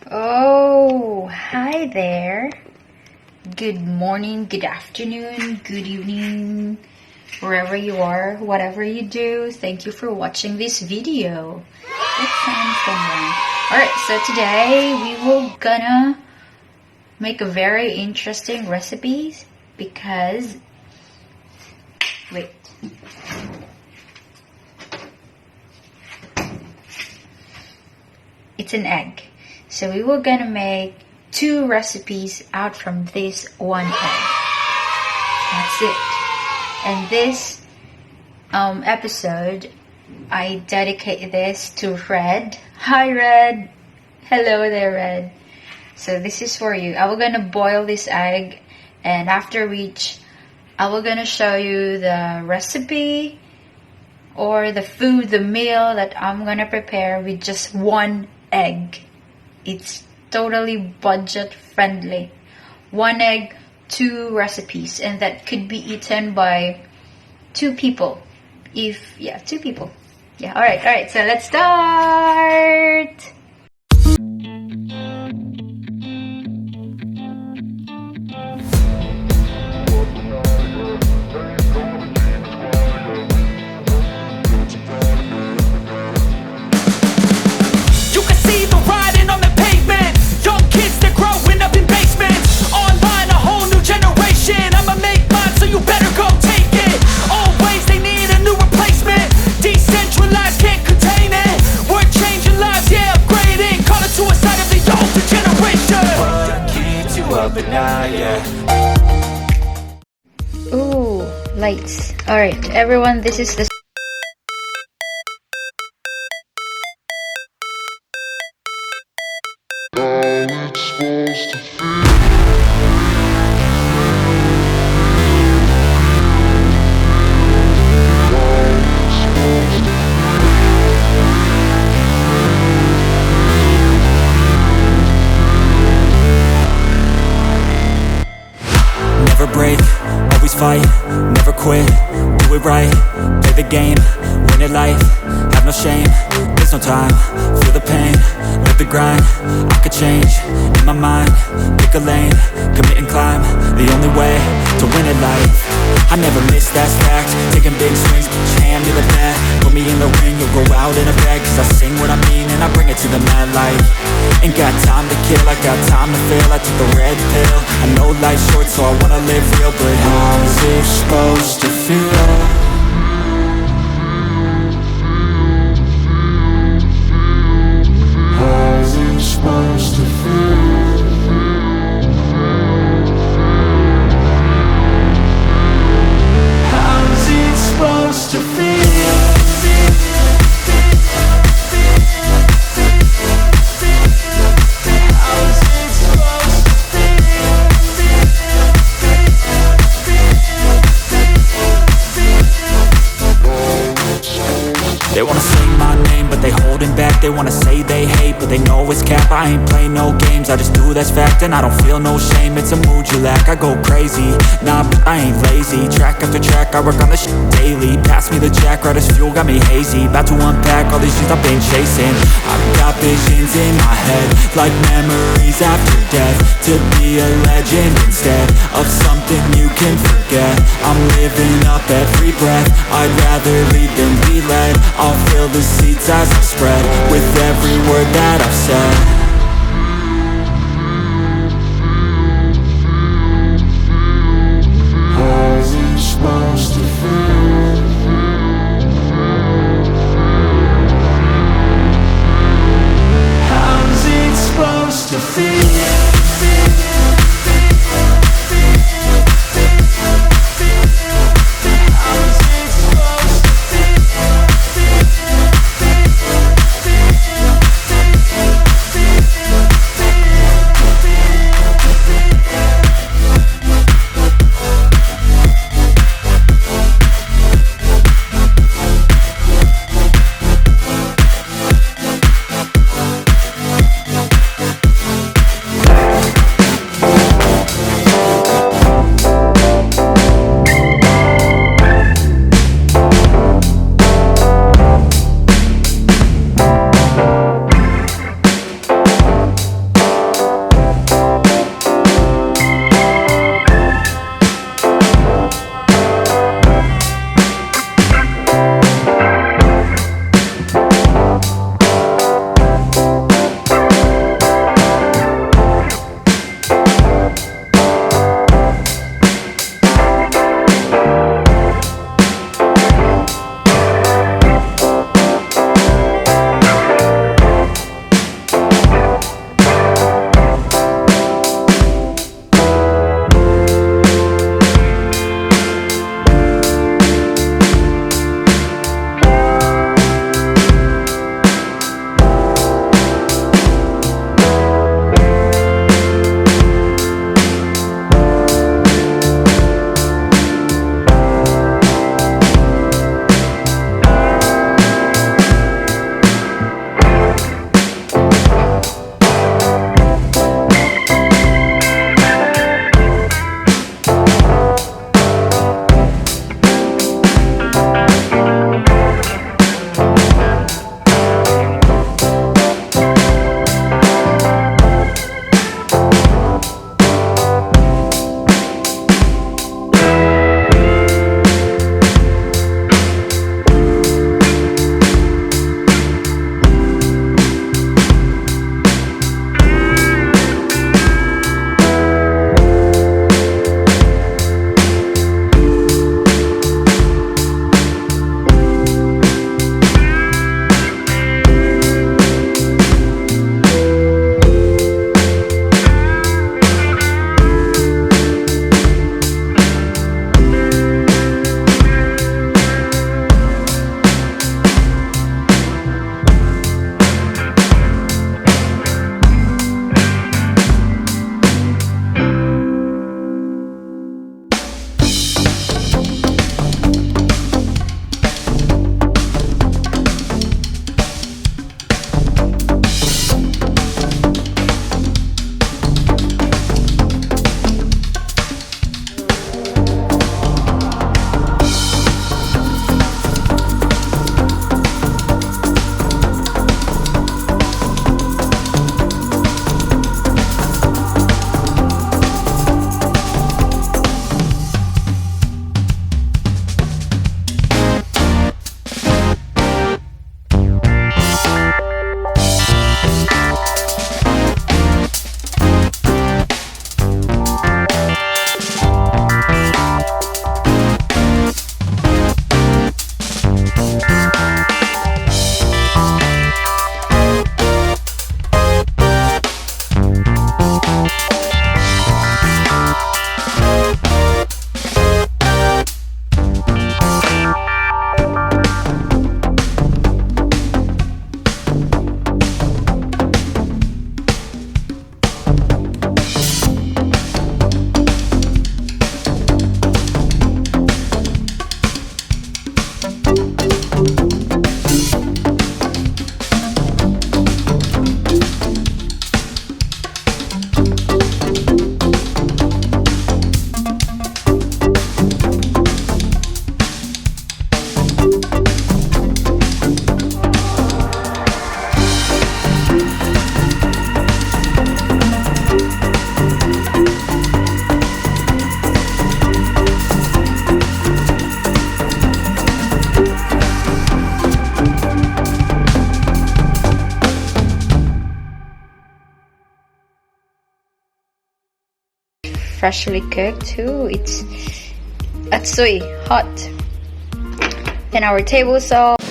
Oh, hi there. Good morning, good afternoon, good evening, wherever you are, whatever you do. Thank you for watching this video. It sounds fun. Alright, so today we will gonna make a very interesting recipe because, wait. It's an egg. So we were gonna make 2 recipes out from this one egg. That's it. And this episode, I dedicate this to Red. Hi Red! Hello there Red. So this is for you. I will gonna boil this egg, and after which I will gonna show you the recipe or the food, the meal that I'm gonna prepare with just 1 egg. It's totally budget friendly. 1 egg, 2 recipes, and that could be eaten by 2 people. 2 people. Yeah, alright, so let's start! Ooh, lights. Alright, everyone, this is the Never break, always fight, never quit, do it right, play the game, win it life, have no shame, there's no time, feel the pain, live the grind, I could change, in my mind, pick a lane, commit and climb, the only way to win it life, I never miss, that's fact, taking big swings, hand me the bat, put me in the ring, you'll go out in a bag, cause I sing what I mean and I bring it to the mad light, ain't got time to kill, I got time to feel, I took the red pill, I know life's short so I wanna live real, but how's it supposed to feel? How's it supposed to feel? How's it supposed to feel? They wanna say my name, but they holding back. They wanna say they hate, but they know it's cap. I ain't play no games, I just do that's fact. And I don't feel no shame, it's a mood you lack. I go crazy, nah, but I ain't lazy. Track after track, I work on this shit daily. Pass me the jack, right as fuel, got me hazy. About to unpack all these shit I've been chasing. I've got visions in my head, like memories after death. To be a legend instead of something you can forget. I'm living up every breath, I'd rather lead than be led. I'll fill the seats as I spread with every word that I've said. How's it supposed to feel? How's it supposed to feel? freshly cooked. Ooh, it's atsui, hot. And our table salt.